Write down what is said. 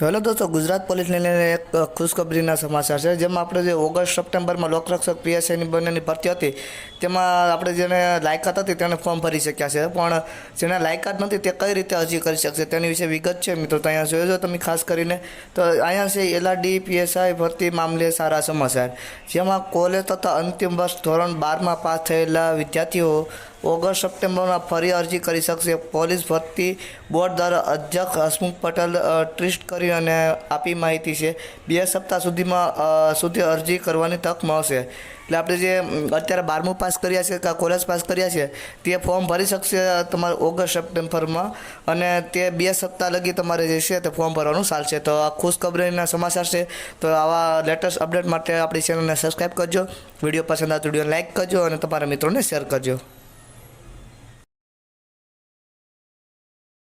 તો હેલો દોસ્તો, ગુજરાત પોલીસને લઈને એક ખુશખબરીના સમાચાર છે, જેમાં આપણે જે ઓગસ્ટ સપ્ટેમ્બરમાં લોકરક્ષક પીએસઆઈની બંનેની ભરતી હતી તેમાં આપણે જેને લાયકાત હતી તેને ફોર્મ ભરી શક્યા છે, પણ જેને લાયકાત નથી તે કઈ રીતે અરજી કરી શકશે તેની વિશે વિગત છે મિત્રો. તો અહીંયા જોયો તમે ખાસ કરીને તો અહીંયા છે એલઆરડી પીએસઆઈ ભરતી મામલે સારા સમાચાર, જેમાં કોલેજ તથા અંતિમ વર્ષ ધોરણ 12માં પાસ થયેલા વિદ્યાર્થીઓ ઓગસ્ટ સપ્ટેમ્બરમાં ફરી અરજી કરી શકશે. પોલીસ ભરતી બોર્ડ દ્વારા અધ્યક્ષ હસમુખ પટેલ ટ્વીટ કરી અને આપી માહિતી છે 2 સપ્તાહ સુધી અરજી કરવાની તક મળશે. એટલે આપણે જે અત્યારે 12મું પાસ કર્યા છે કે કોલેજ પાસ કર્યા છે તે ફોર્મ ભરી શકશે તમારે ઓગસ્ટ સપ્ટેમ્બરમાં, અને તે 2 સપ્તાહ લગી તમારે જે છે તે ફોર્મ ભરવાનું ચાલશે. તો આ ખુશખબરીના સમાચાર છે. તો આવા લેટેસ્ટ અપડેટ માટે આપણી ચેનલને સબસ્ક્રાઈબ કરજો, વિડીયો પસંદ આવે તો વિડીયોને લાઇક કરજો અને તમારા મિત્રોને શેર કરજો.